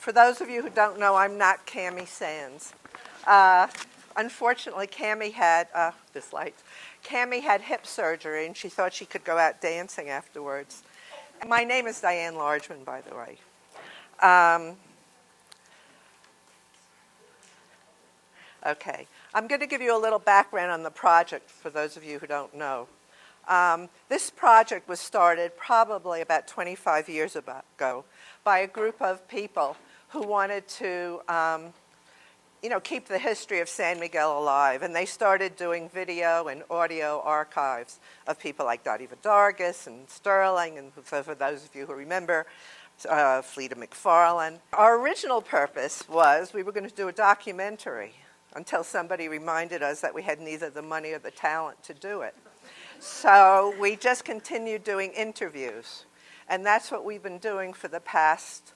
For those of you who don't know, I'm not Cammie Sands. Unfortunately, Cammie had, Cammie had hip surgery, and she thought she could go out dancing afterwards. My name is Diane Largeman, by the way. Okay, I'm going to give you a little background on the project for those of you who don't know. This project was started probably about 25 years ago by a group of people who wanted to keep the history of San Miguel alive. And they started doing video and audio archives of people like Dottie Vidargis and Stirling, and for those of you who remember, Fleda McFarlane. Our original purpose was we were going to do a documentary until somebody reminded us that we had neither the money or the talent to do it. So we just continued doing interviews. And that's what we've been doing for the past,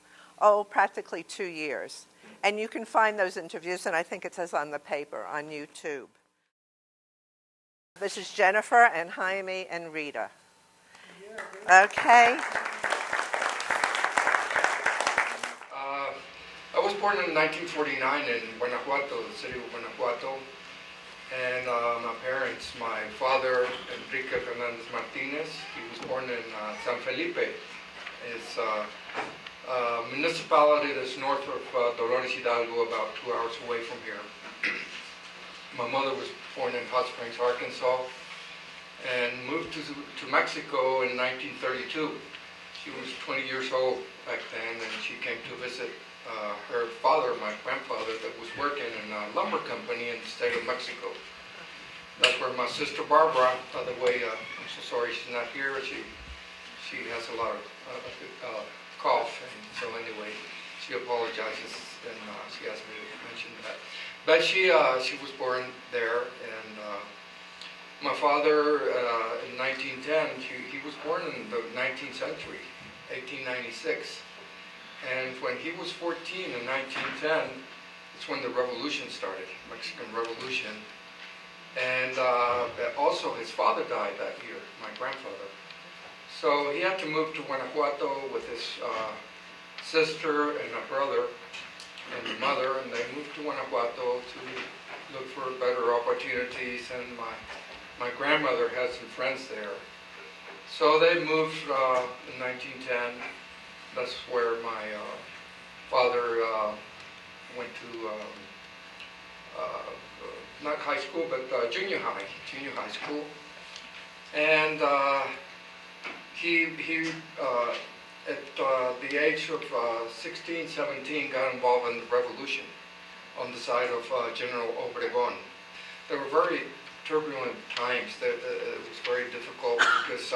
practically 2 years. And you can find those interviews, and I think it says on the paper, on YouTube. This is Jennifer and Jaime and Rita. Okay. I was born in 1949 in Guanajuato, the city of Guanajuato. And my parents, my father, Enrique Fernandez Martinez, he was born in San Felipe. It's a municipality that's north of Dolores Hidalgo, about 2 hours away from here. My mother was born in Hot Springs, Arkansas, and moved to Mexico in 1932. She was 20 years old back then, and she came to visit her father, my grandfather, that was working in a lumber company in the state of Mexico. That's where my sister Barbara, by the way, I'm so sorry she's not here. She has a lot of cough, and so anyway, she apologizes, and she asked me to mention that. But she was born there, and my father in 1910, he was born in the 19th century, 1896. And when he was 14 in 1910, it's when the revolution started, Mexican Revolution. And also his father died that year, my grandfather. So he had to move to Guanajuato with his sister and a brother and a mother, and they moved to Guanajuato to look for better opportunities, and my grandmother had some friends there. So they moved in 1910. That's where my father went to, not high school, but junior high school. And he at the age of 16, 17, got involved in the revolution on the side of General Obregón. There were very turbulent times. It was very difficult because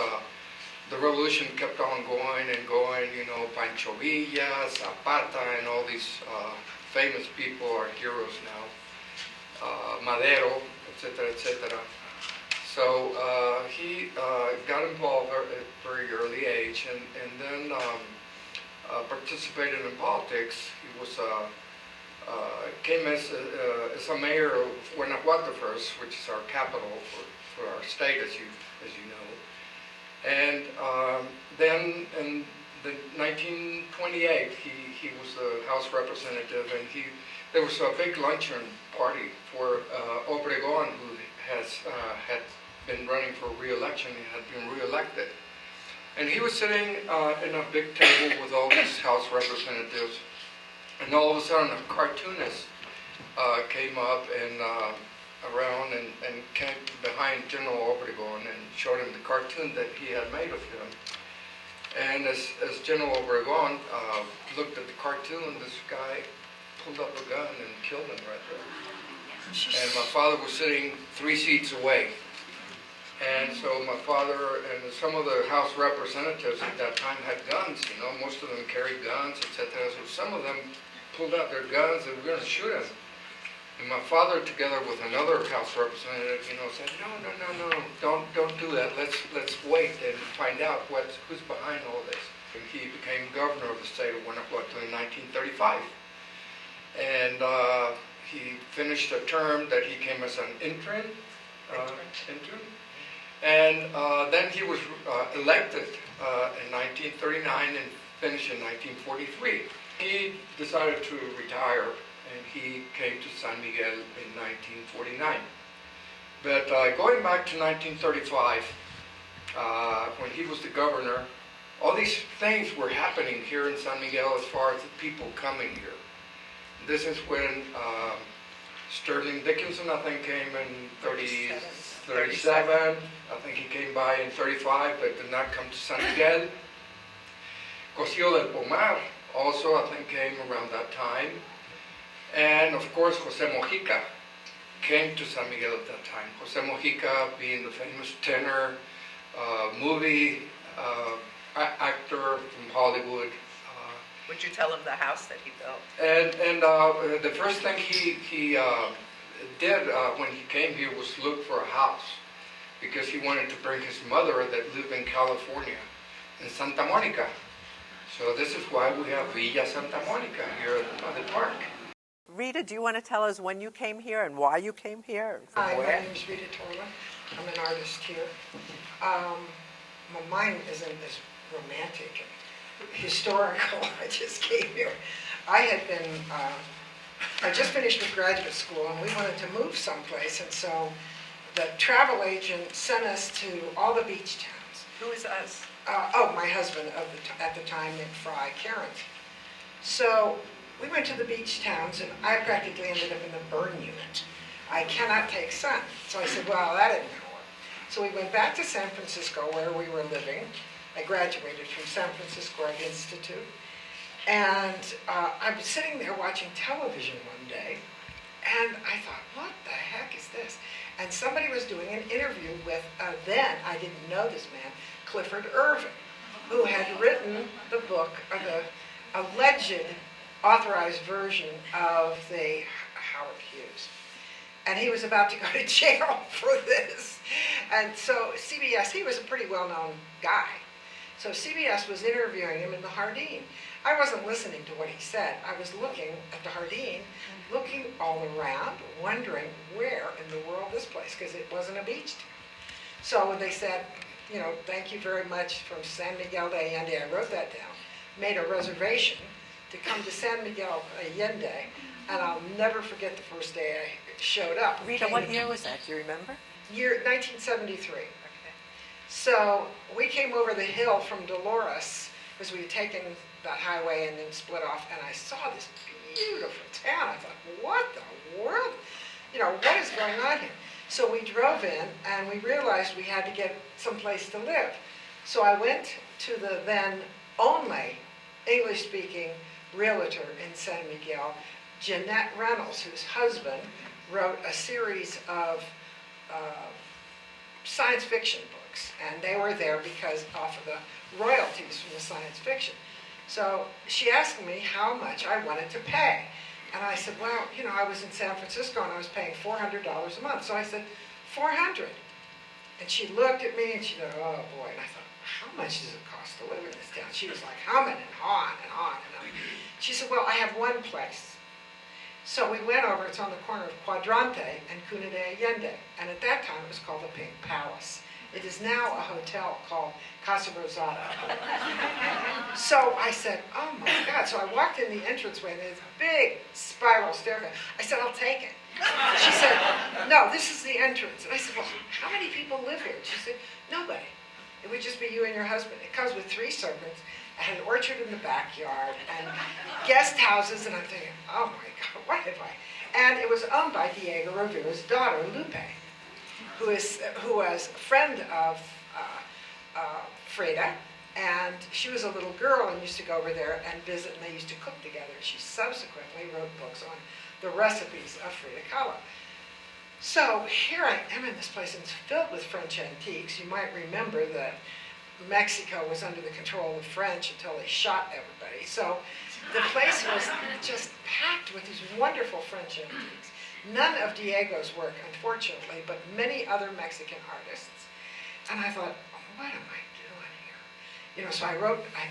the revolution kept on going and going. Pancho Villa, Zapata, and all these famous people are heroes now. Madero, etc., etc. So he got involved at a very early age, and then participated in politics. He was came as a mayor of Guanajuato first, which is our capital for our state, as you know. And then in 1928, he was the House representative, and there was a big luncheon party for Obregón, who had been running for re-election. He had been re-elected. And he was sitting in a big table with all these House representatives, and all of a sudden a cartoonist came up and around and came behind General Obregón and showed him the cartoon that he had made of him. And as General Obregón looked at the cartoon, this guy pulled up a gun and killed him right there. And my father was sitting 3 seats away. And so my father and some of the House representatives at that time had guns, most of them carried guns, etc. So some of them pulled out their guns and were going to shoot him. And my father, together with another House representative, said, no, don't do that. Let's wait and find out who's behind all this. And he became governor of the state of Guanajuato in 1935. And he finished a term that he came as an intern. And then he was elected in 1939 and finished in 1943. he decided to retire, and he came to San Miguel in 1949. But going back to 1935, when he was the governor, all these things were happening here in San Miguel as far as the people coming here. This is when Stirling Dickinson, I think, came in 37. I think he came by in 35, but did not come to San Miguel. Cosío del Pomar also, I think, came around that time. And of course, Jose Mojica came to San Miguel at that time. Jose Mojica being the famous tenor, movie actor from Hollywood. Would you tell him the house that he built? And the first thing he did when he came here was look for a house, because he wanted to bring his mother that lived in California, in Santa Monica. So this is why we have Villa Santa Monica here at the park. Rita, do you want to tell us when you came here and why you came here? Hi, my name is Rita Torlen. I'm an artist here. My mind isn't as romantic and historical. I just came here. I just finished with graduate school, and we wanted to move someplace, and so the travel agent sent us to all the beach towns. Who is us? My husband at the time, Nick Fry, Karen. So we went to the beach towns, and I practically ended up in the burn unit. I cannot take sun. So I said, well, that isn't going to work. So we went back to San Francisco, where we were living. I graduated from San Francisco Art Institute. And I was sitting there watching television one day, and I thought, what the heck is this? And somebody was doing an interview with, then I didn't know this man, Clifford Irving, who had written the book, or the alleged authorized version of the Howard Hughes. And he was about to go to jail for this. And so CBS, he was a pretty well-known guy. So CBS was interviewing him in the Jardine. I wasn't listening to what he said. I was looking at the Jardine, looking all around, wondering where in the world this place, because it wasn't a beach town. So when they said, you know, thank you very much from San Miguel de Allende, I wrote that down, made a reservation to come to San Miguel Allende, and I'll never forget the first day I showed up. Rita, what year was that? Do you remember? Year 1973. Okay. So we came over the hill from Dolores, because we had taken that highway and then split off, and I saw this beautiful town. I thought, what the world? You know, what is going on here? So we drove in, and we realized we had to get someplace to live. So I went to the then only English-speaking realtor in San Miguel, Jeanette Reynolds, whose husband wrote a series of science fiction books, and they were there because off of the royalties from the science fiction. So she asked me how much I wanted to pay. And I said, well, you know, I was in San Francisco and I was paying $400 a month. So I said, $400. And she looked at me and she said, oh boy. And I thought, how much does it cost to live in this town? She was like humming and hawing and on and on. She said, well, I have one place. So we went over, it's on the corner of Cuadrante and Cuna de Allende. And at that time it was called the Pink Palace. It is now a hotel called Casa Rosada. So I said, oh my God. So I walked in the entranceway and there's a big spiral staircase. I said, I'll take it. She said, no, this is the entrance. And I said, well, how many people live here? She said, nobody. It would just be you and your husband. It comes with 3 servants, and an orchard in the backyard, and guest houses. And I'm thinking, oh my God, what have I? And it was owned by Diego Rivera's daughter, Lupe, who was a friend of Frida, and she was a little girl and used to go over there and visit, and they used to cook together. She subsequently wrote books on the recipes of Frida Kahlo. So here I am in this place, and it's filled with French antiques. You might remember that Mexico was under the control of the French until they shot everybody. So the place was just packed with these wonderful French antiques. None of Diego's work, unfortunately, but many other Mexican artists. And I thought, what am I doing here? You know, so I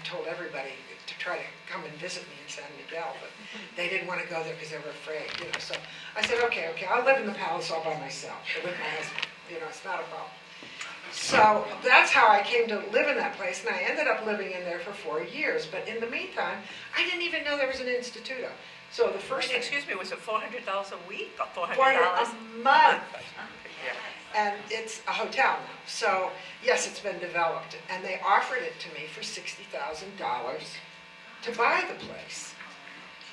told everybody to try to come and visit me in San Miguel, but they didn't want to go there because they were afraid, you know. So I said, okay, I'll live in the palace all by myself, or with my husband. You know, it's not a problem. So that's how I came to live in that place, and I ended up living in there for 4 years. But in the meantime, I didn't even know there was an Instituto. So the first thing, Excuse me, was it $400 a week or $400? $400 a month. Yeah. And it's a hotel now. So yes, it's been developed, and they offered it to me for $60,000 to buy the place.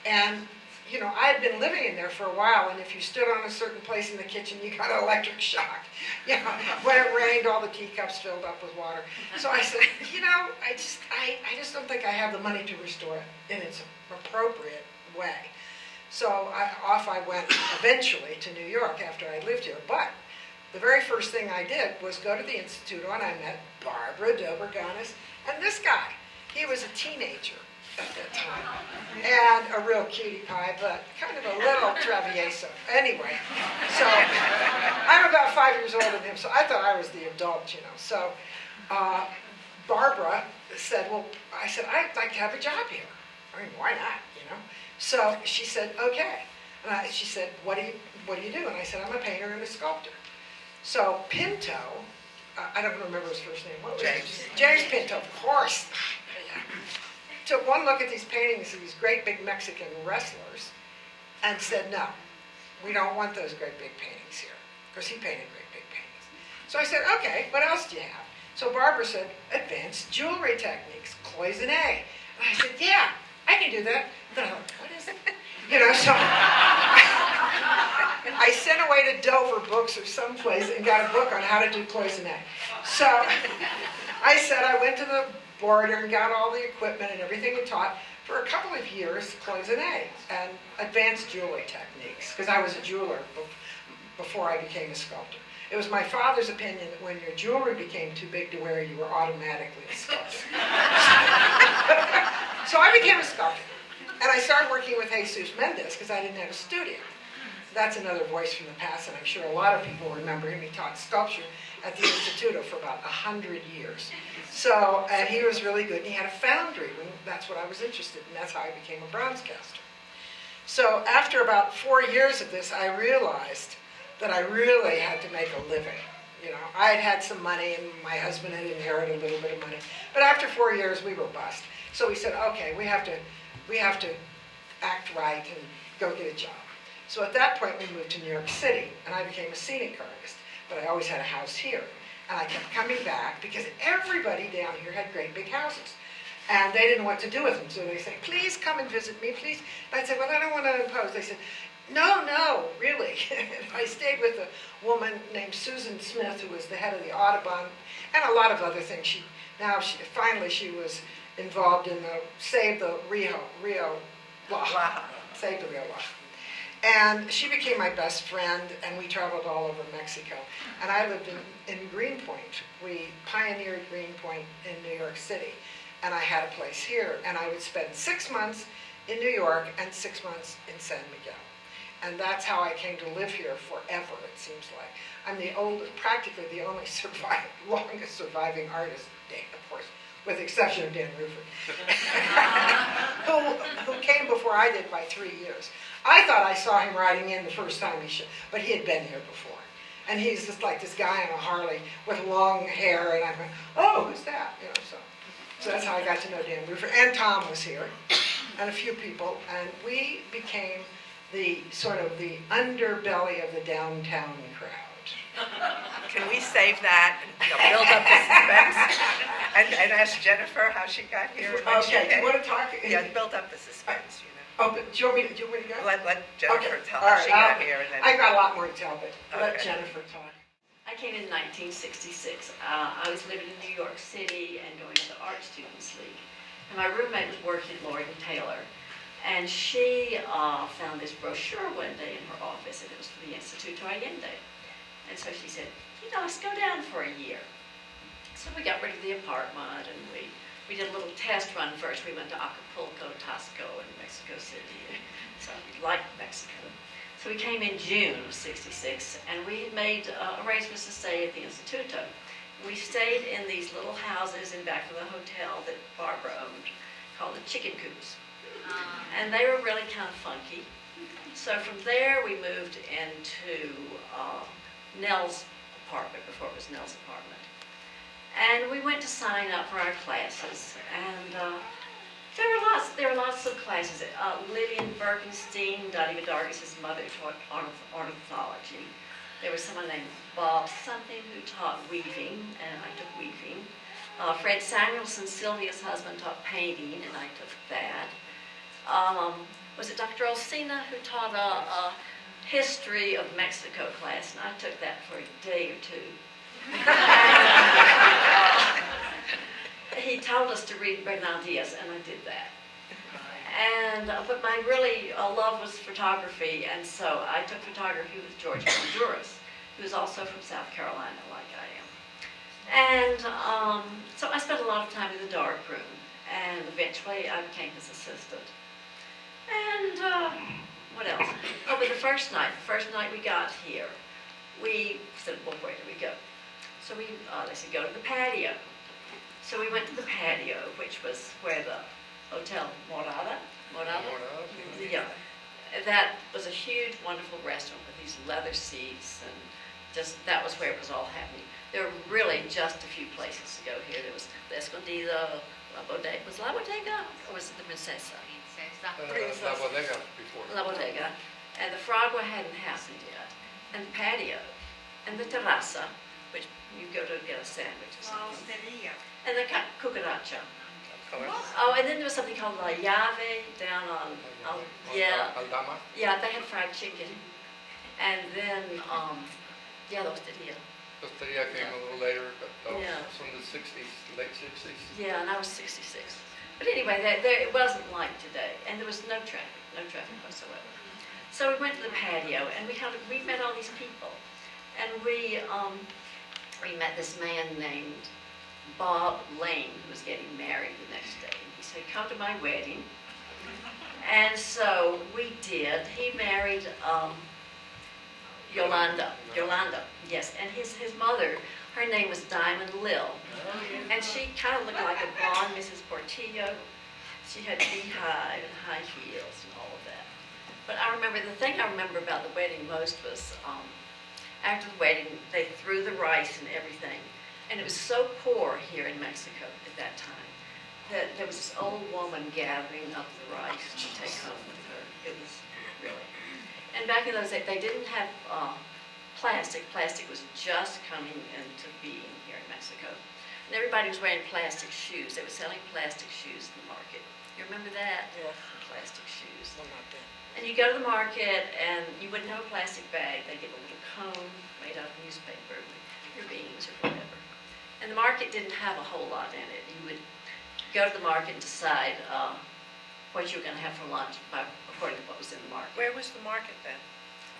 And you know, I had been living in there for a while, and if you stood on a certain place in the kitchen, you got an electric shock. You know, when it rained, all the teacups filled up with water. So I said, you know, I just don't think I have the money to restore it in its appropriate way. So off I went eventually to New York after I lived here. But the very first thing I did was go to the Instituto, and I met Barbara Dobroganis and this guy. He was a teenager at that time, and a real cutie pie, but kind of a little travieso. Anyway, so I'm about 5 years older than him, so I thought I was the adult, you know. So Barbara said, well, I said, I'd like to have a job here. I mean, why not, you know? So she said, okay. And she said, what do you do? And I said, I'm a painter and a sculptor. So Pinto, I don't remember his first name. What was James. James Pinto, of course. Yeah. Took one look at these paintings of these great big Mexican wrestlers and said, no, we don't want those great big paintings here, because he painted great big paintings. So I said, okay, what else do you have? So Barbara said, advanced jewelry techniques, cloisonne. And I said, yeah, I can do that. Then I thought, what is it? You know, so I sent away to Dover Books or someplace and got a book on how to do cloisonne. So I said, I went to the border and got all the equipment and everything we taught for a couple of years, cloisonne and advanced jewelry techniques, because I was a jeweler before I became a sculptor. It was my father's opinion that when your jewelry became too big to wear, you were automatically a sculptor. So I became a sculptor, and I started working with Jesus Mendez because I didn't have a studio. That's another voice from the past, and I'm sure a lot of people remember him. He taught sculpture at the Instituto for about 100 years. So, and he was really good, and he had a foundry, and that's what I was interested in. That's how I became a bronze caster. So after about 4 years of this, I realized that I really had to make a living. You know, I had had some money, and my husband had inherited a little bit of money. But after 4 years, we were bust. So we said, okay, we have to act right and go get a job. So at that point, we moved to New York City, and I became a scenic artist. But I always had a house here. And I kept coming back because everybody down here had great big houses. And they didn't know what to do with them. So they said, please come and visit me, please. And I said, well, I don't want to impose. They said, no, really. I stayed with a woman named Susan Smith, who was the head of the Audubon, and a lot of other things. Finally she was involved in the Save the Rio Baja. Save the Rio Baja. And she became my best friend, and we traveled all over Mexico. And I lived in Greenpoint. We pioneered Greenpoint in New York City. And I had a place here. And I would spend 6 months in New York and 6 months in San Miguel. And that's how I came to live here forever, it seems like. I'm practically the only longest surviving artist, of course, with the exception of Dan Ruford, who came before I did by 3 years. I thought I saw him riding in the first time but he had been here before. And he's just like this guy on a Harley with long hair, and I went, oh, who's that? You know, so that's how I got to know Dan Ruford. And Tom was here, and a few people, and we became the sort of the underbelly of the downtown crowd. Can we save that and build up the suspense? And ask Jennifer how she got here? Okay, do you want to talk? Yeah, build up the suspense, you know. Oh, but do you want me to go? Let Jennifer Okay. tell All how right, she got here. And then I've got a lot more to tell, but let Okay. Jennifer talk. I came in 1966. I was living in New York City and going to the Art Students League. And my roommate was working at Lord & Taylor. And she found this brochure one day in her office, and it was for the Instituto Allende. And so she said, you know, let's go down for a year. So we got rid of the apartment, and we did a little test run first. We went to Acapulco, Tasco, and Mexico City. So we liked Mexico. So we came in June of '66, and we had made arrangements to stay at the Instituto. We stayed in these little houses in back of the hotel that Barbara owned, called the Chicken Coops. And they were really kind of funky. So from there, we moved into Nell's apartment, before it was Nell's apartment. And we went to sign up for our classes, and there were lots of classes. Lillian Bergenstein, Dottie Vidargas' mother, taught ornithology. There was someone named Bob something who taught weaving, and I took weaving. Fred Samuelson, Sylvia's husband, taught painting, and I took that. Was it Dr. Olsina who taught a history of Mexico class, and I took that for a day or two. He told us to read Bernal Diaz, and I did that. And but my really love was photography, and so I took photography with George Honduras, who is also from South Carolina, like I am. And so I spent a lot of time in the darkroom, and eventually I became his assistant. And what else? Oh, but the first night we got here, we said, well, where do we go? So they said, go to the patio. So we went to the patio, which was where the Hotel Morada? Yeah. That was a huge, wonderful restaurant with these leather seats, and just, that was where it was all happening. There were really just a few places to go here. There was the Escondido, La Bodega. Was La Bodega, or was it the Princesa? La Bodega before. La Bodega. And the Fragua hadn't happened yet. And the patio. And the terraza, which you go to get a sandwich or something. And the cucaracha. Oh, and then there was something called La Llave down on, yeah. Aldama. Yeah, they had fried chicken. And then, yeah, the osteria. Osteria came a little later, but that was Yeah. from the 60s, late 60s. Yeah, and I was 66. But anyway, it wasn't like today, and there was no traffic whatsoever. So we went to the patio, and we met all these people, and we met this man named Bob Lane, who was getting married the next day. And he said, come to my wedding. And so we did. He married Yolanda, yes, and his mother, her name was Diamond Lil, and she kind of looked like a blonde Mrs. Portillo. She had beehive and high heels and all of that. But the thing I remember about the wedding most was after the wedding, they threw the rice and everything, and it was so poor here in Mexico at that time that there was this old woman gathering up the rice to take home with her. It was really. And back in those days, they didn't have plastic. Plastic was just coming into being here in Mexico. And everybody was wearing plastic shoes. They were selling plastic shoes in the market. You remember that? Yes. Plastic shoes. Well, not then. And you go to the market, and you wouldn't have a plastic bag. They give a little cone made out of newspaper with your beans or whatever. And the market didn't have a whole lot in it. You would go to the market and decide what you were going to have for lunch according to what was in the market. Where was the market then?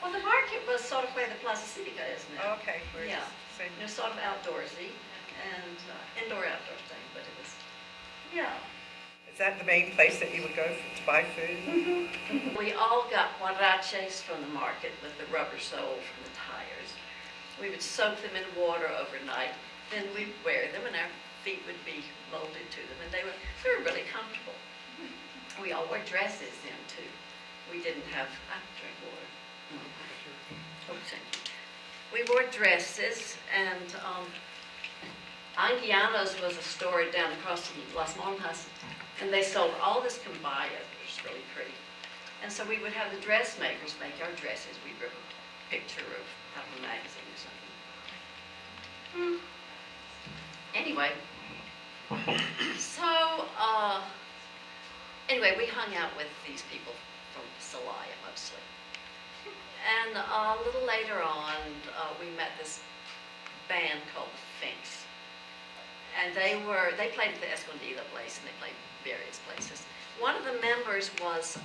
Well, the market was sort of where the Plaza Civica is now. Okay. Yeah. It was sort of outdoorsy and indoor-outdoor thing, but it was, yeah. Is that the main place that you would go to buy food? We all got huaraches from the market with the rubber sole from the tires. We would soak them in water overnight, then we'd wear them and our feet would be molded to them, and they were really comfortable. We all wore dresses then too. We didn't have, I drink water. Oh, thank you. We wore dresses, and Anguiano's was a store down across from Las Monjas, and they sold all this cambaya, which was really pretty. And so we would have the dressmakers make our dresses. We'd rip a picture out of a magazine or something. Anyway, so, anyway, we hung out with these people from Celaya mostly. And a little later on, we met this band called the Finks. And they played at the Escondido place, and they played various places. One of the members was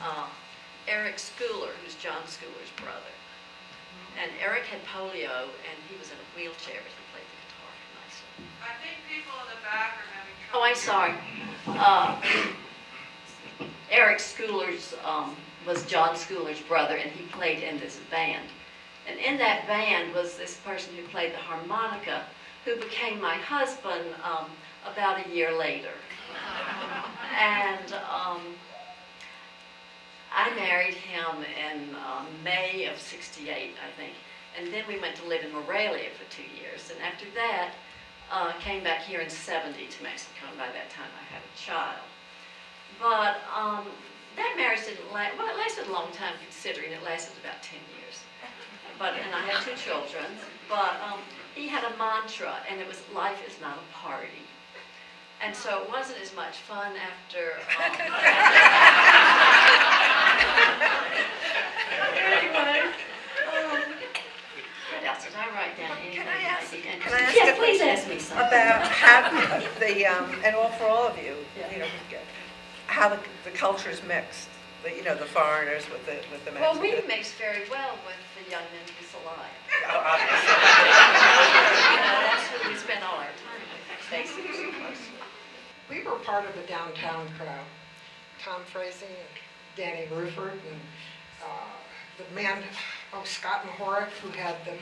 Eric Schooler, who's John Schooler's brother. And Eric had polio, and he was in a wheelchair, but he played the guitar nicely. I think people in the back are having Oh, trouble. I'm sorry. Eric Schooler's was John Schooler's brother, and he played in this band. And in that band was this person who played the harmonica, who became my husband about a year later. And I married him in May of '68, I think. And then we went to live in Morelia for 2 years. And after that, came back here in '70 to Mexico, and by that time I had a child. But that marriage didn't last, well, it lasted a long time considering it lasted about 10 years. And I had 2 children, but he had a mantra, and it was, life is not a party. And so it wasn't as much fun after, anyway, what else did I write down? Can I ask Yeah, please ask me something. about how the and for all of you, you know, how the cultures mixed, the foreigners with the Mexicans. Well, we mix very well with the young men who Celaya. Oh, obviously. That's who we spend all our time with, basically. We were part of the downtown crowd. Tom Frazee and Danny Ruford and the man, Scott Mahorick, who had the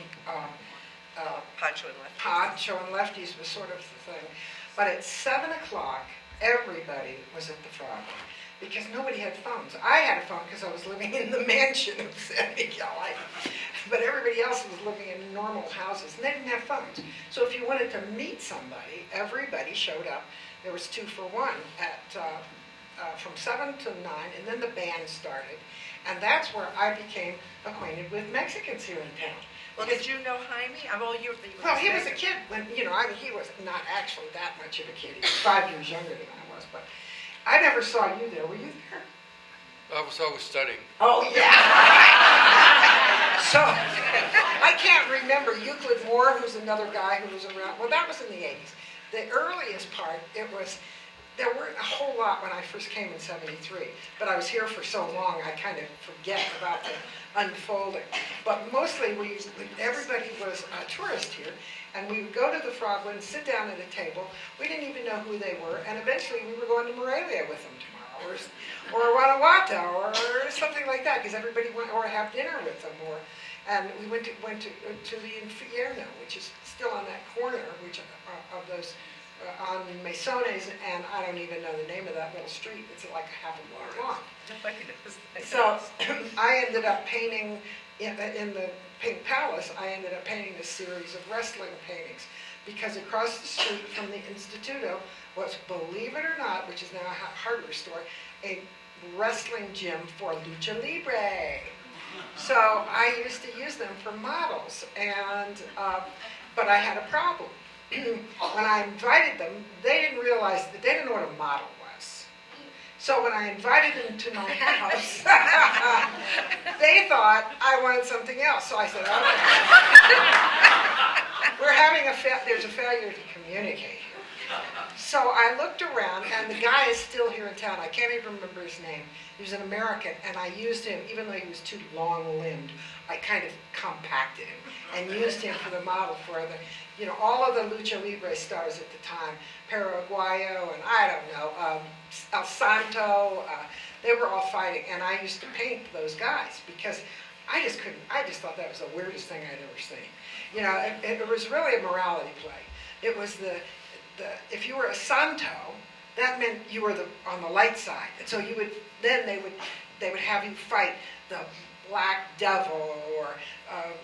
Poncho and Lefties. Poncho and Lefties was sort of the thing. But at 7 o'clock, everybody was at the Frog because nobody had phones. I had a phone because I was living in the mansion of San Miguel. But everybody else was living in normal houses, and they didn't have phones. So if you wanted to meet somebody, everybody showed up. There was 2 for 1 at from 7 to 9, and then the band started. And that's where I became acquainted with Mexicans here in town. Well, did you know Jaime? Well, he was a kid when, he was not actually that much of a kid. He was 5 years younger than I was, but I never saw you there. Were you there? I was always studying. Oh, yeah. So, I can't remember Euclid Moore, who's another guy who was around. Well, that was in the 80s. The earliest part, there weren't a whole lot when I first came in '73, but I was here for so long I kind of forget about the unfolding. But mostly everybody was a tourist here, and we would go to the Frogwood and sit down at a table. We didn't even know who they were, and eventually we were going to Morelia with them tomorrow, or Guanajuato, or something like that, because everybody went, or have dinner with them, and we went to the Infierno, which is still on that corner, of those. On Mesones, and I don't even know the name of that little street. It's like a half a block long. So I ended up painting, in the Pink Palace, I ended up painting a series of wrestling paintings, because across the street from the Instituto was, believe it or not, which is now a hardware store, a wrestling gym for lucha libre. So I used to use them for models, and but I had a problem. When I invited them, they didn't realize that they didn't know what a model was. So when I invited them to my house, they thought I wanted something else. So I said, okay. We're having there's a failure to communicate here. So I looked around, and the guy is still here in town. I can't even remember his name. He was an American, and I used him, even though he was too long-limbed, I kind of compacted him and used him for the model for all of the lucha libre stars at the time, Paraguayo, and I don't know, El Santo, they were all fighting, and I used to paint those guys because I just thought that was the weirdest thing I'd ever seen. It was really a morality play. It was if you were a Santo, that meant you were on the light side, and so they would have you fight the Black Devil, or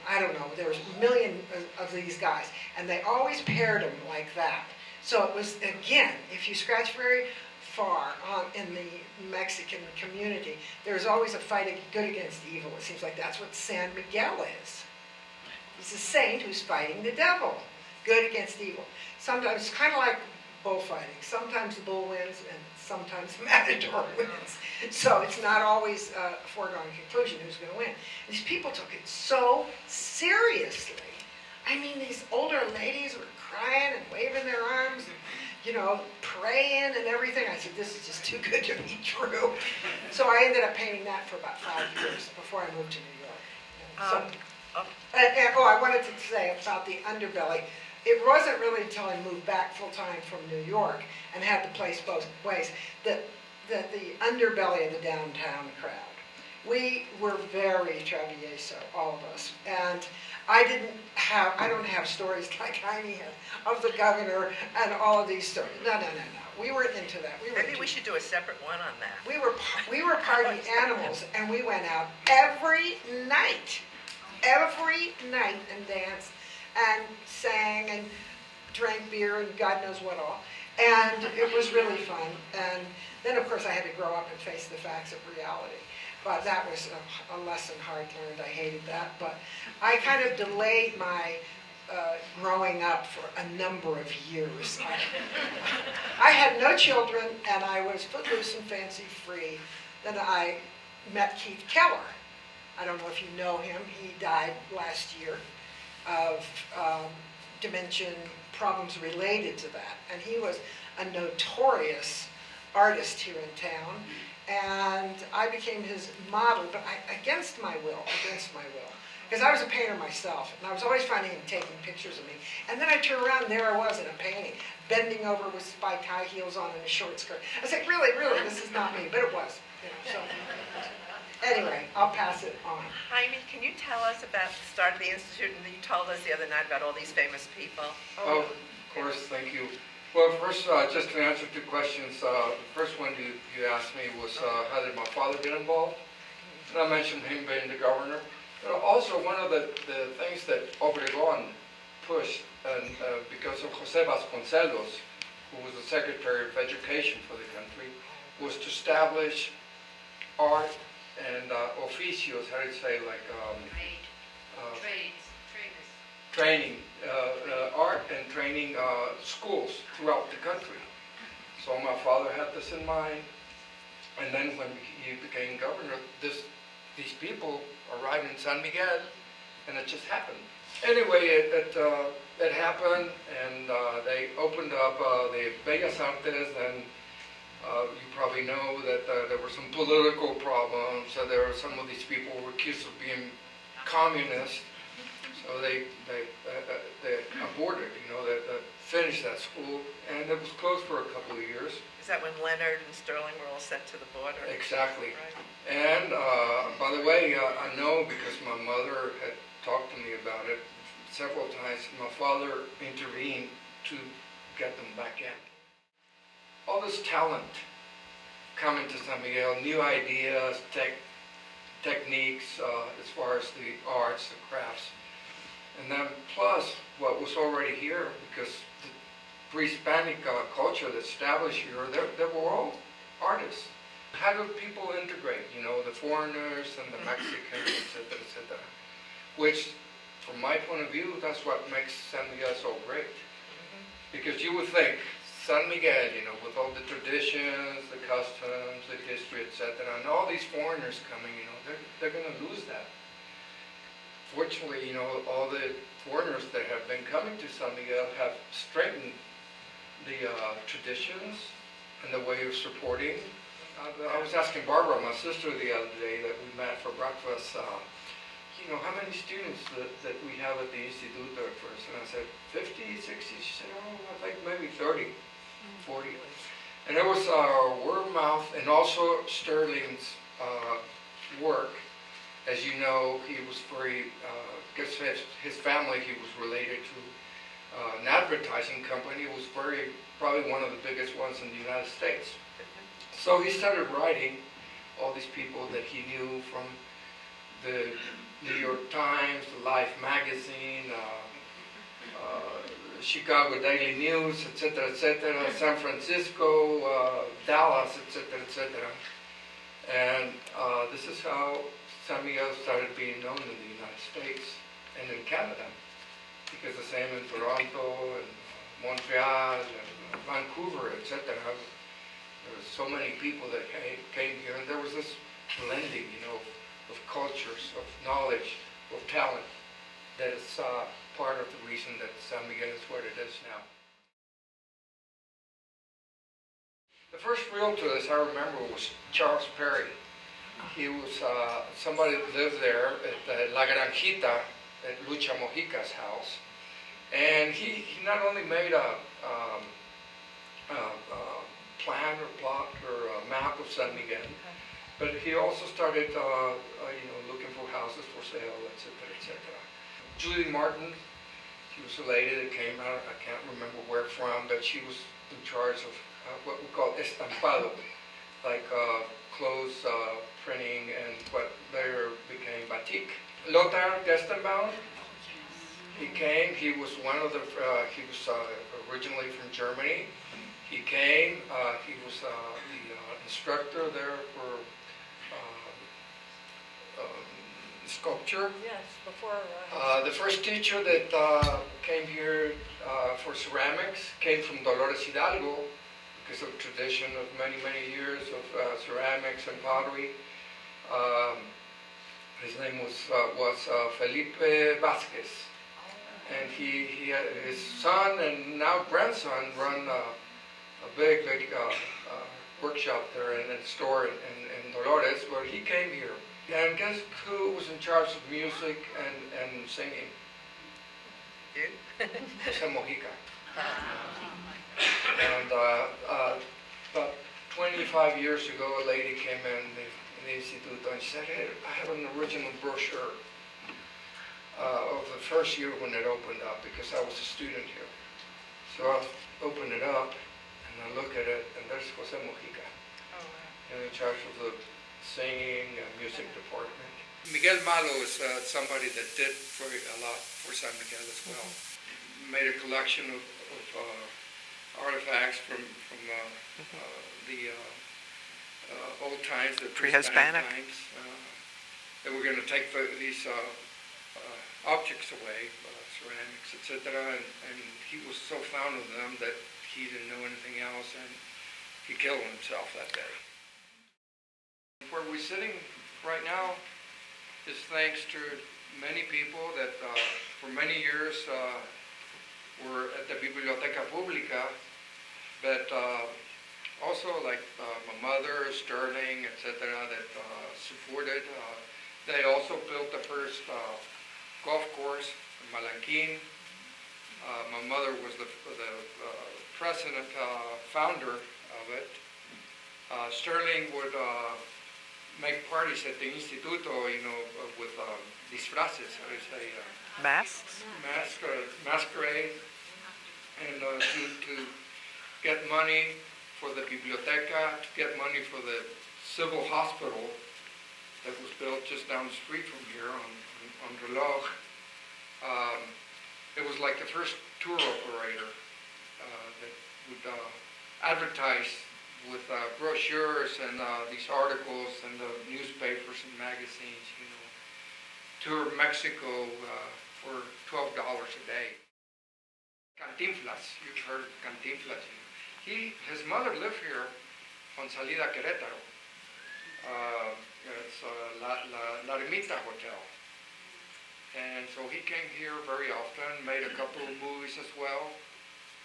I don't know, there was a million of these guys, and they always paired them like that. So it was, again, if you scratch very far in the Mexican community, there's always a fight of good against evil. It seems like that's what San Miguel is. He's a saint who's fighting the devil, good against evil. Sometimes it's kind of like bullfighting. Sometimes the bull wins, and sometimes the matador wins. So it's not always a foregone conclusion who's going to win. These people took it so seriously. I mean, these older ladies were crying and waving their arms and, praying and everything. I said, this is just too good to be true. So I ended up painting that for about 5 years before I moved to New York. I wanted to say about the underbelly. It wasn't really until I moved back full-time from New York and had the place both ways that the underbelly of the downtown crowd. We were very travieso, all of us. And I don't have stories like Jaime had of the governor and all of these stories. No. We weren't into that. Maybe we should do a separate one on that. We were party animals, and we went out every night, and danced and sang and drank beer and God knows what all. And it was really fun. And then, of course, I had to grow up and face the facts of reality. But that was a lesson hard learned. I hated that. But I kind of delayed my growing up for a number of years. I had no children, and I was footloose and fancy-free. Then I met Keith Keller. I don't know if you know him. He died last year of dementia problems related to that. And he was a notorious artist here in town. And I became his model, but against my will. Because I was a painter myself, and I was always finding him taking pictures of me. And then I turned around, and there I was in a painting, bending over with spiked high heels on and a short skirt. I said, really, this is not me, but it was. So. Anyway, I'll pass it on. Jaime, can you tell us about the start of the Institute? And you told us the other night about all these famous people. Oh, of course, thank you. Well, first, just to answer two questions, the first one you asked me was how did my father get involved? And I mentioned him being the governor. But also, one of the things that Obregón pushed, and because of José Vasconcelos, who was the Secretary of Education for the country, was to establish art and oficios, how do you say, like training, art and training schools throughout the country. So my father had this in mind, and then when he became governor, these people arrived in San Miguel, and it just happened. Anyway, it happened, and they opened up the Bellas Artes, and you probably know that there were some political problems, so some of these people were accused of being communist, so they aborted, finished that school, and it was closed for a couple of years. Is that when Leonard and Stirling were all sent to the border? Exactly. Right. And by the way, I know because my mother had talked to me about it several times. My father intervened to get them back in. All this talent coming to San Miguel, new ideas, techniques as far as the arts, the crafts. And then plus what was already here, because the pre-Hispanic culture that established here, they were all artists. How do people integrate, the foreigners and the Mexicans, et cetera, which, from my point of view, that's what makes San Miguel so great. Because you would think, San Miguel, with all the traditions, the customs, the history, et cetera, and all these foreigners coming, they're going to lose that. Fortunately, all the foreigners that have been coming to San Miguel have strengthened the traditions and the way of supporting. I was asking Barbara, my sister, the other day that we met for breakfast, how many students that we have at the Instituto at first? And I said, 50, 60? She said, I think maybe 30, 40. And it was word of mouth, and also Stirling's work. As you know, he was very, because his family, he was related to an advertising company. It was probably one of the biggest ones in the United States. So he started writing all these people that he knew from the New York Times, the Life magazine, Chicago Daily News, etc., San Francisco, Dallas, etc. And this is how San Miguel started being known in the United States and in Canada, because the same in Toronto and Montreal and Vancouver, etc. There were so many people that came here, and there was this blending, of cultures, of knowledge, of talent, that is part of the reason that San Miguel is what it is now. The first realtor, as I remember, was Charles Perry. He was somebody that lived there at La Granjita, at Lucha Mojica's house. And he not only made a plan or plot or a map of San Miguel, but he also started looking for houses for sale, etc. Judy Martin, she was a lady that came out, I can't remember where from, but she was in charge of what we call estampado, like clothes printing and what later became batik. Lothar Gestenbaum, He came. He was one of the. He was originally from Germany. He came. He was the instructor there for sculpture. Yes, before. The first teacher that came here for ceramics came from Dolores Hidalgo because of tradition of many, many years of ceramics and pottery. His name was Felipe Vasquez. And he had his son and now grandson run a big workshop there and store in Dolores, where he came here. And guess who was in charge of music and singing? You? Jose Mojica. And about 25 years ago, a lady came in the Instituto and she said, "Hey, I have an original brochure of the first year when it opened up, because I was a student here." So I open it up and I look at it, and there's Jose Mojica, in charge of the singing and music department. Miguel Malo is somebody that did a lot for San Miguel as well. Made a collection of artifacts from the old times, the pre-Hispanic times. That we're going to take these objects away, ceramics, etc. And he was so fond of them that he didn't know anything else, and he killed himself that day. Where we're sitting right now is thanks to many people that for many years were at the Biblioteca Pública, but also like my mother, Stirling, etc., that supported. They also built the first golf course in Malanquin. My mother was the president, founder of it. Sterling would make parties at the Instituto, with disfraces, how do you say? Masks? Masquerade, and to get money for the Biblioteca, to get money for the civil hospital that was built just down the street from here on Reloj. It was like the first tour operator that would advertise with brochures and these articles and the newspapers and magazines, tour Mexico for $12 a day. Cantinflas, you've heard of Cantinflas. His mother lived here on Salida Querétaro. It's La Ermita Hotel. And so he came here very often, made a couple of movies as well.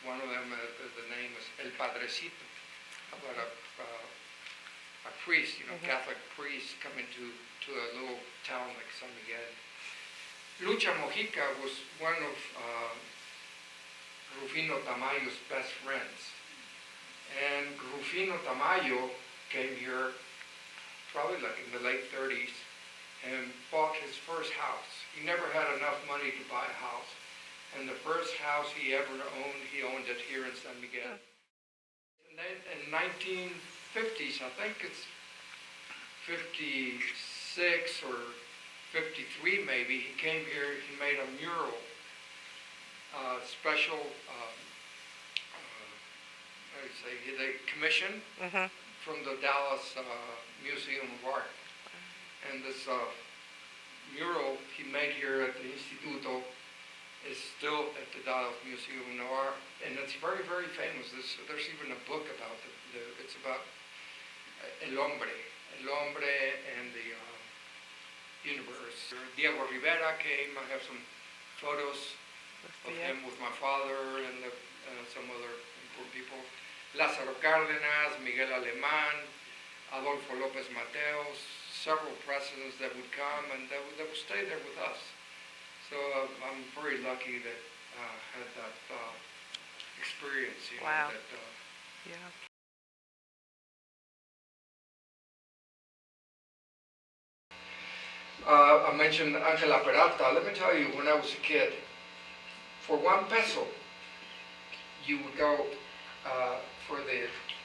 One of them, the name is El Padrecito, about a priest, Catholic priest coming to a little town like San Miguel. Lucha Mojica was one of Rufino Tamayo's best friends. And Rufino Tamayo came here probably like in the late 30s and bought his first house. He never had enough money to buy a house. And the first house he ever owned, he owned it here in San Miguel. And then in 1950s, I think it's 56 or 53 maybe, he came here, he made a mural, special, they commissioned from the Dallas Museum of Art. And this mural he made here at the Instituto is still at the Dallas Museum of Art, and it's very, very famous. There's even a book about it's about El Hombre and the universe. Diego Rivera came. I have some photos of him with my father and some other important people. Lázaro Cárdenas, Miguel Alemán, Adolfo López Mateos, several presidents that would come and that would stay there with us. So I'm very lucky that I had that experience. Wow. Yeah. I mentioned Angela Peralta. Let me tell you, when I was a kid, for 1 peso, you would go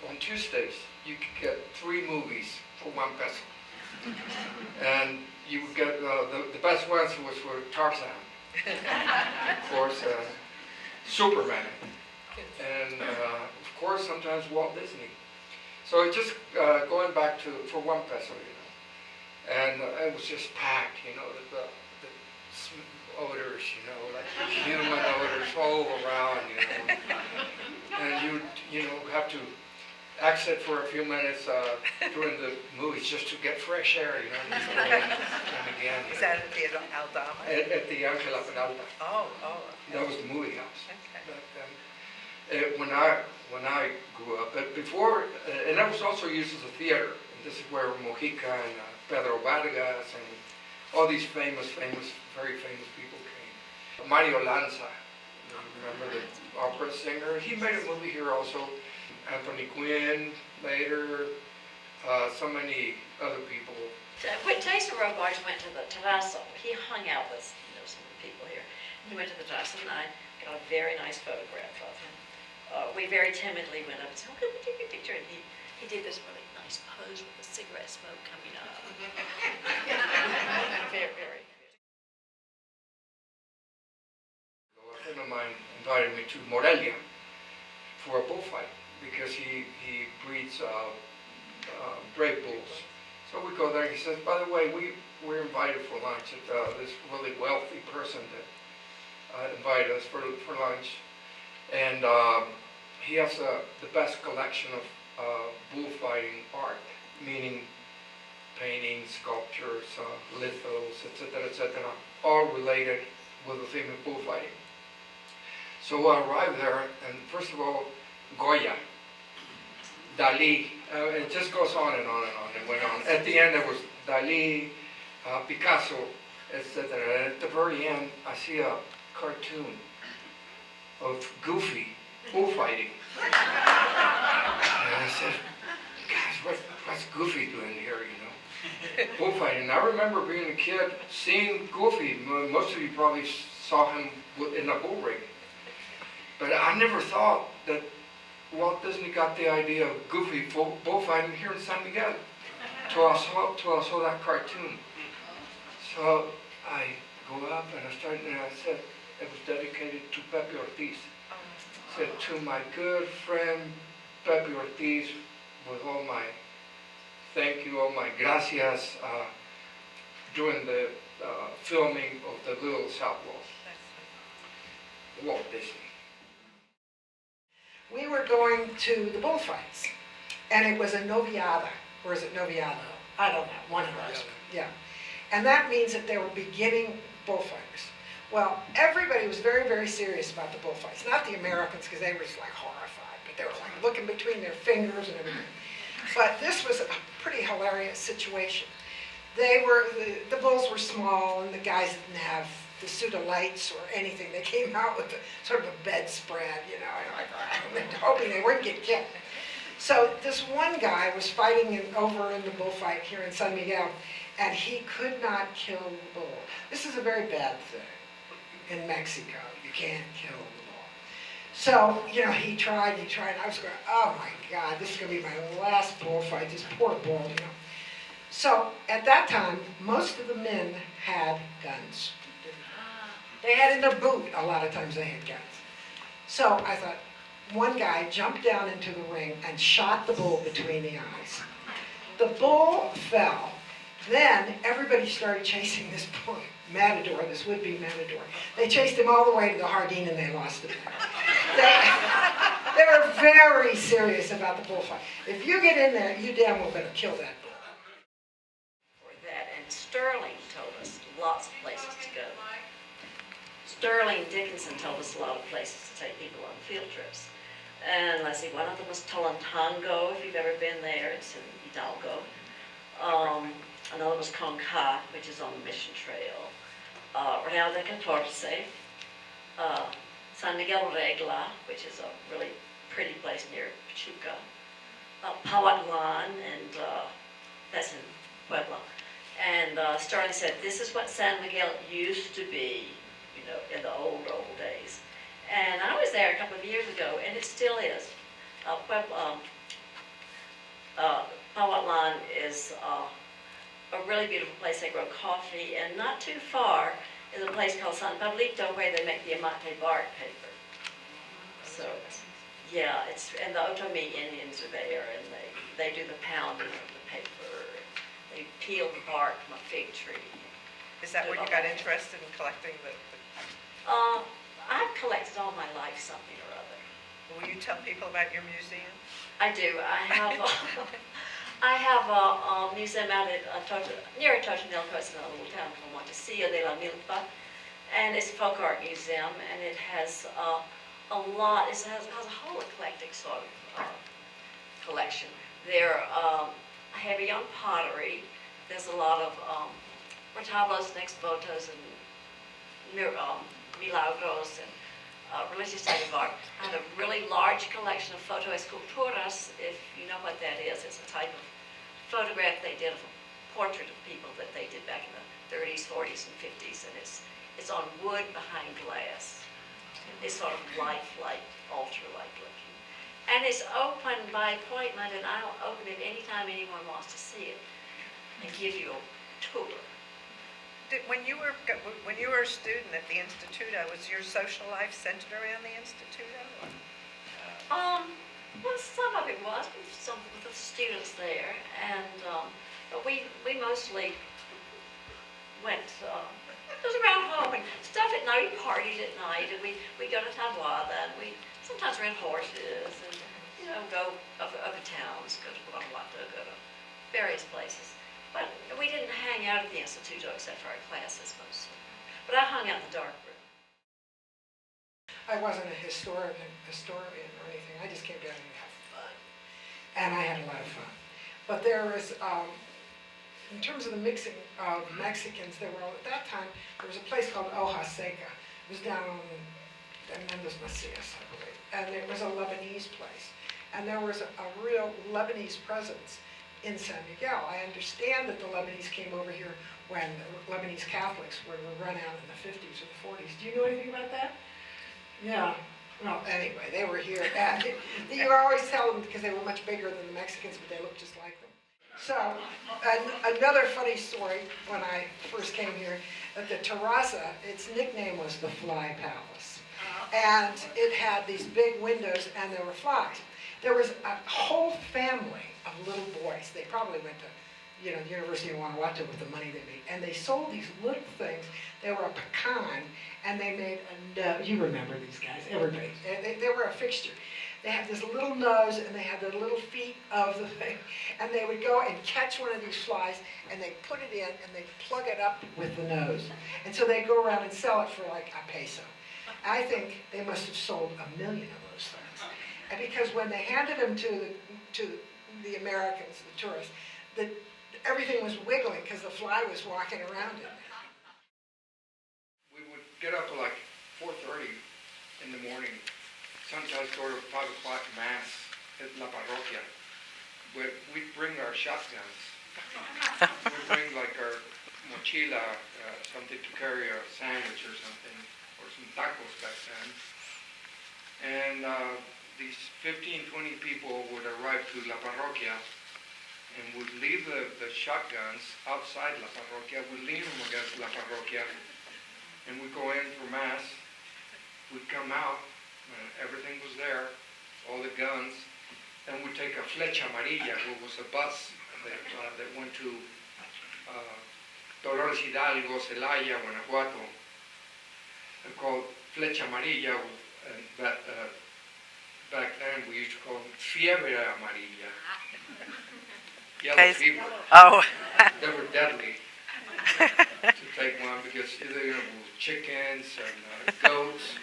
on Tuesdays, you could get 3 movies for 1 peso. And you would get, the best ones was for Tarzan. of course, Superman, and of course sometimes Walt Disney. So it just going back to for 1 peso, and it was just packed, the odors, like human odors all around, and you have to exit for a few minutes during the movies just to get fresh air, and again. Is that at the Aldama? At the Angela Peralta. Oh. That was the movie house. Okay. When I grew up, but before, and that was also used as a theater. And this is where Mojica and Pedro Vargas and all these very famous people came. Mario Lanza, remember the opera singer? He made a movie here also. Anthony Quinn later, so many other people. So when Jason Robards went to the Teatro, he hung out with some of the people here. He went to the Teatro, and I got a very nice photograph of him. We very timidly went up and said, "Oh, could we take a picture?" And he did this really nice pose with the cigarette smoke coming up. very. A friend of mine invited me to Morelia for a bullfight because he breeds brave bulls. So we go there. He says, "By the way, we're invited for lunch. This really wealthy person that invited us for lunch, and he has the best collection of bullfighting art, meaning paintings, sculptures, lithos, etc., all related with the theme of bullfighting." So I arrived there, and first of all, Goya, Dali, it just goes on and on and on. It went on. At the end, there was Dali, Picasso, etc. And at the very end, I see a cartoon of Goofy bullfighting. And I said, "Guys, what's Goofy doing here, bullfighting?" And I remember being a kid, seeing Goofy. Most of you probably saw him in a bull ring. But I never thought that Walt Disney got the idea of Goofy bullfighting here in San Miguel till I saw that cartoon. So I go up and I said it was dedicated to Pepe Ortiz. I said, "To my good friend Pepe Ortiz, with all my thank you, all my gracias, during the filming of the Little South Wall." Walt Disney. We were going to the bullfights, and it was a noviada, or is it noviado? I don't know, one of those, yeah. And that means that they were beginning bullfighters. Well, everybody was very, very serious about the bullfights. Not the Americans, because they were just like horrified, but they were like looking between their fingers and everything. But this was a pretty hilarious situation. The bulls were small, and the guys didn't have the suit of lights or anything. They came out with sort of a bedspread, hoping they wouldn't get killed. So this one guy was fighting over in the bullfight here in San Miguel, and he could not kill the bull. This is a very bad thing in Mexico. You can't kill the bull. So, he tried, and I was going, "Oh my God, this is going to be my last bullfight, this poor bull, So at that time, most of the men had guns. They had in their boot, a lot of times they had guns. So I thought, one guy jumped down into the ring and shot the bull between the eyes. The bull fell. Then everybody started chasing this poor matador, this would-be matador. They chased him all the way to the Jardín and they lost him. They were very serious about the bullfight. If you get in there, you damn well better kill that bull. For that, and Stirling told us lots of places to go. Stirling Dickinson told us a lot of places to take people on field trips. And let's see, one of them was Tolantongo, if you've ever been there, it's in Hidalgo. Another was Conca, which is on the Mission Trail. Real de Catorce, San Miguel Regla, which is a really pretty place near Pachuca. Pauatlan, and that's in Puebla. And Stirling said, "This is what San Miguel used to be, in the old days." And I was there a couple of years ago, and it still is. Pauatlan is a really beautiful place. They grow coffee, and not too far is a place called San Pablito where they make the amate bark paper. So, yeah, and the Otomi Indians are there, and they do the pounding of the paper. They peel the bark from a fig tree. Is that when you got interested in collecting the I've collected all my life something or other. will you tell people about your museum? I do. I have a museum out at near Totonilco. It's in a little town called Montecillo de la Milpa, and it's a folk art museum, and it has a lot. It has a whole eclectic sort of collection. There, heavy on pottery. There's a lot of retablos, exvotos, and milagros, and religious type of art. I have a really large collection of foto esculturas, if you know what that is. It's a type of photograph they did of a portrait of people that they did back in the 30s, 40s, and 50s, and it's on wood behind glass. It's sort of lifelike, altar-like looking. And it's open by appointment, and I'll open it anytime anyone wants to see it and give you a tour. When you were a student at the Instituto, was your social life centered around the Instituto? Well, some of it was with some of the students there, and but we mostly went. It was around home and stuff at night. We partied at night, and we go to Tablada, and we sometimes rent horses, and go other towns, go to Guanajuato, go to various places. But we didn't hang out at the Instituto except for our classes mostly. But I hung out in the dark room. I wasn't a historian or anything. I just came down and have fun. And I had a lot of fun. But there was, in terms of the mixing of Mexicans, at that time, there was a place called Hoja Seca. It was down on Menendez Macias, I believe. And it was a Lebanese place. And there was a real Lebanese presence in San Miguel. I understand that the Lebanese came over here when the Lebanese Catholics were run out in the 50s or the 40s. Do you know anything about that? Yeah. Well, anyway, they were here. And you always tell them because they were much bigger than the Mexicans, but they looked just like them. So, another funny story when I first came here, that the terraza, its nickname was the Fly Palace. And it had these big windows and there were flies. There was a whole family of little boys. They probably went to, the University of Guanajuato with the money they made, and they sold these little things. They were a pecan, and they made you remember these guys, everybody. They were a fixture. They had this little nose, and they had the little feet of the thing, and they would go and catch one of these flies, and they put it in, and they plug it up with the nose, and so they go around and sell it for like a peso. I think they must have sold 1 million of those things. And because when they handed them to the Americans, the tourists, everything was wiggling because the fly was walking around it. We would get up at like 4:30 in the morning, sometimes go to 5 o'clock mass at La Parroquia. We'd bring our shotguns. We'd bring like our mochila, something to carry a sandwich or something, or some tacos back then. And these 15, 20 people would arrive to La Parroquia and would leave the shotguns outside La Parroquia. We'd leave them against La Parroquia, and we'd go in for mass. We'd come out, everything was there, all the guns, and we'd take a Flecha Amarilla, which was a bus that went to Dolores Hidalgo, Celaya, Guanajuato, called Flecha Amarilla, that back then we used to call them Fiebre Amarilla. Yellow fever. Oh. They were deadly to take one because chickens and goats,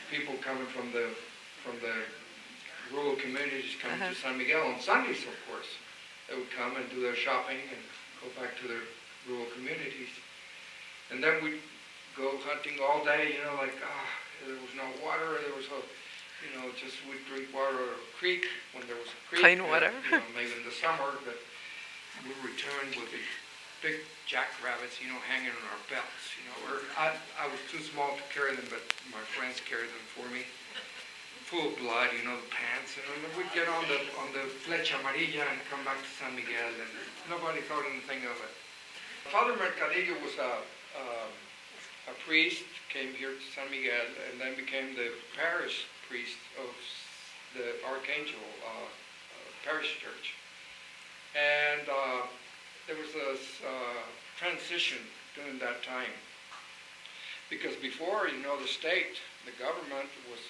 people coming from the rural communities coming to San Miguel on Sundays, of course. They would come and do their shopping and go back to their rural communities. And then we'd go hunting all day, there was no water, there was just we'd drink water at a creek when there was a creek. Clean water. Maybe in the summer, but we returned with the big jackrabbits, hanging on our belts. I was too small to carry them, but my friends carried them for me. Full of blood, the pants, and then we'd get on the Flecha Amarilla and come back to San Miguel, and nobody thought anything of it. Father Mercadillo was a a priest, came here to San Miguel, and then became the parish priest of the Archangel Parish Church. And there was this transition during that time. Because before, the state, the government was,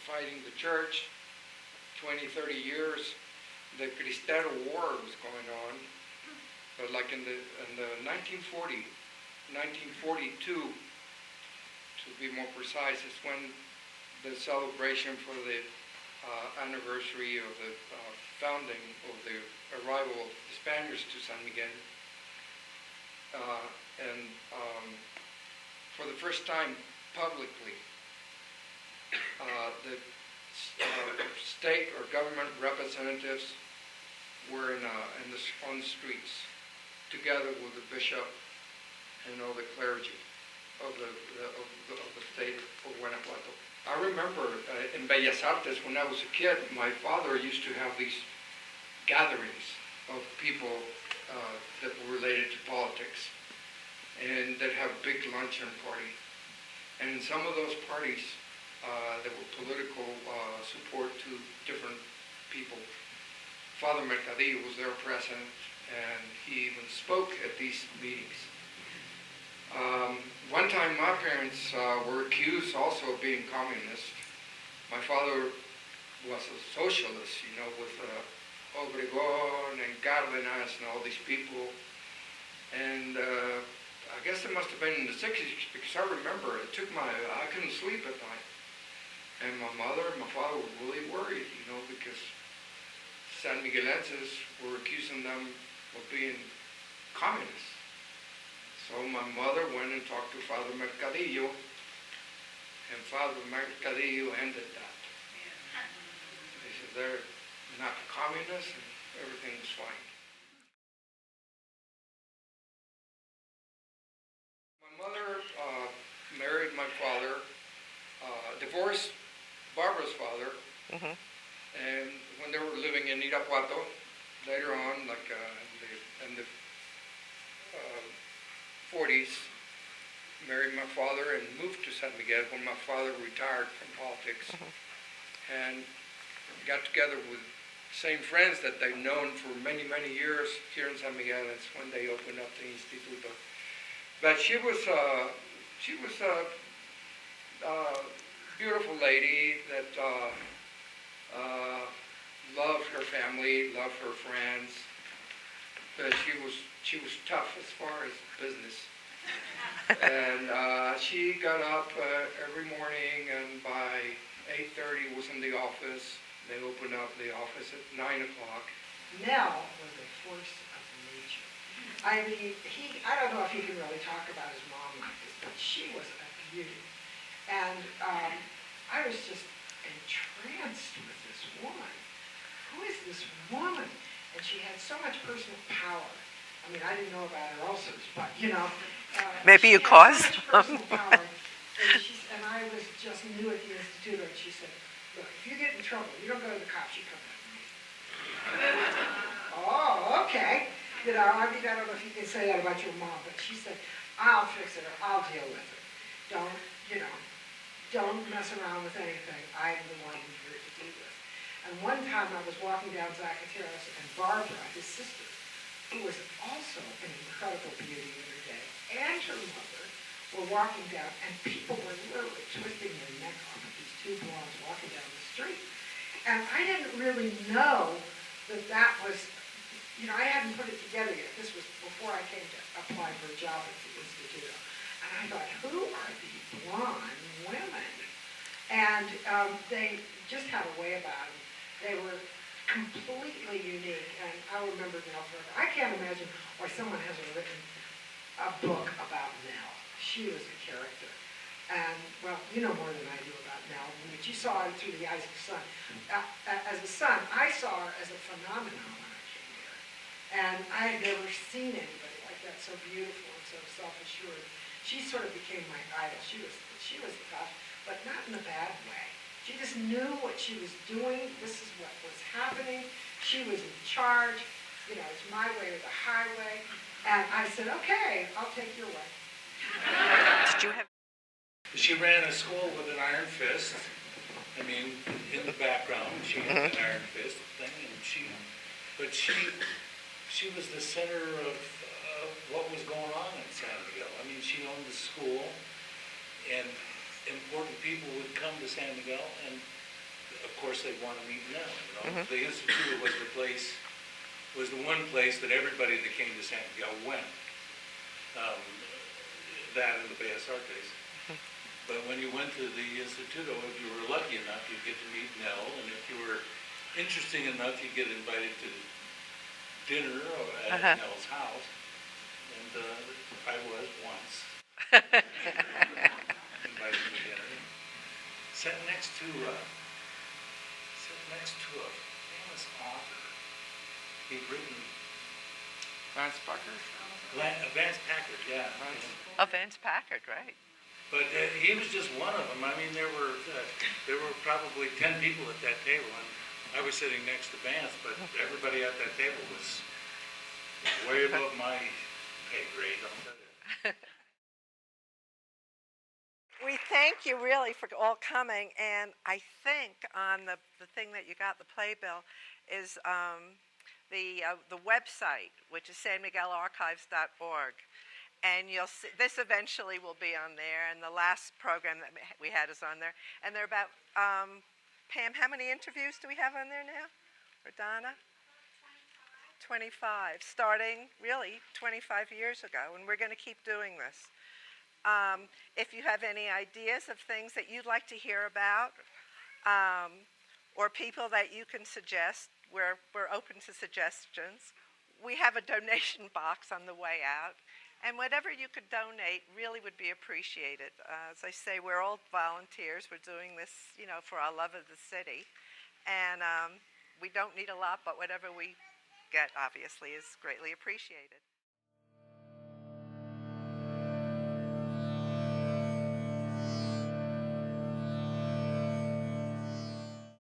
fighting the church, 20, 30 years, the Cristero War was going on. But like in the 1942, to be more precise, is when the celebration for the anniversary of the founding of the arrival of the Spaniards to San Miguel. And for the first time publicly, the state or government representatives were on the streets, together with the bishop and all the clergy of the state of Guanajuato. I remember in Bellas Artes, when I was a kid, my father used to have these gatherings of people that were related to politics, and they'd have big luncheon party. And in some of those parties, there were political support to different people. Father Mercadillo was there present, and he even spoke at these meetings. One time my parents were accused also of being communist. My father was a socialist, with Obregón and Cárdenas and all these people. And I guess it must have been in the 60s, because I remember I couldn't sleep at night. And my mother and my father were really worried, because San Miguelenses were accusing them of being communists. So my mother went and talked to Father Mercadillo, and Father Mercadillo ended that. He said they're not communists, and everything was fine. My mother married my father, divorced Barbara's father, and when they were living in Irapuato, later on, like in the 40s, married my father and moved to San Miguel when my father retired from politics, and got together with the same friends that they've known for many, many years here in San Miguel. That's when they opened up the Instituto. But she was a beautiful lady that loved her family, loved her friends. But she was tough as far as business. And she got up every morning, and by 8:30 was in the office. They opened up the office at 9 o'clock. Nell was a force of nature. I mean, I don't know if he can really talk about his mom like this, but she was a beauty. And I was just entranced with this woman. Who is this woman? And she had so much personal power. I mean, I didn't know about her ulcers, but, Maybe you caused them. So much personal power. And I was just new at the Instituto, and she said, look, if you get in trouble, you don't go to the cops, you come back to me. Oh, okay. I mean, I don't know if you can say that about your mom, but she said, I'll fix it, or I'll deal with it. Don't mess around with anything. I'm the one who's here to do this. And one time I was walking down Zacateras, and Barbara, his sister, who was also an incredible beauty in her day, and her mother were walking down, and people were literally twisting their neck off at these two blondes walking down the street. And I didn't really know that was, I hadn't put it together yet. This was before I came to apply for a job at the Instituto. And I thought, who are these blonde women? And they just had a way about them. They were completely unique, and I remember Nell forever. I can't imagine why someone hasn't written a book about Nell. She was a character. And, well, you know more than I do about Nell, but you saw her through the eyes of a son. As a son, I saw her as a phenomenon when I came here. And I had never seen anybody like that, so beautiful and so self-assured. She sort of became my idol. She was tough, but not in a bad way. She just knew what she was doing. This is what was happening. She was in charge. It's my way or the highway. And I said, okay, I'll take your way. Did you have? She ran a school with an iron fist. I mean, in the background, she had an iron fist thing, and she was the center of what was going on in San Miguel. I mean, she owned the school, and important people would come to San Miguel, and of course they'd want to meet them. You know? The Institute was the one place that everybody that came to San Miguel went. That and the Bellas Artes. But when you went to the Instituto, if you were lucky enough, you'd get to meet Nell, and if you were interesting enough, you'd get invited to dinner at Nell's house. And I was once invited to dinner. Sat next to a famous author. He'd written Vance Packard? Vance Packard, yeah. Oh, Vance Packard, right. But he was just one of them. I mean, there were probably 10 people at that table, and I was sitting next to Vance, but everybody at that table was way above my pay grade, I'll tell you. We thank you really for all coming, and I think on the thing that you got, the playbill, is the website, which is sanmiguelarchives.org. And you'll see, this eventually will be on there, and the last program that we had is on there. And there are about, Pam, how many interviews do we have on there now? Or Donna? 25, starting really 25 years ago, and we're going to keep doing this. If you have any ideas of things that you'd like to hear about, or people that you can suggest, we're open to suggestions. We have a donation box on the way out. And whatever you could donate really would be appreciated. As I say, we're all volunteers. We're doing this, you know, for our love of the city. And we don't need a lot, but whatever we get, obviously, is greatly appreciated.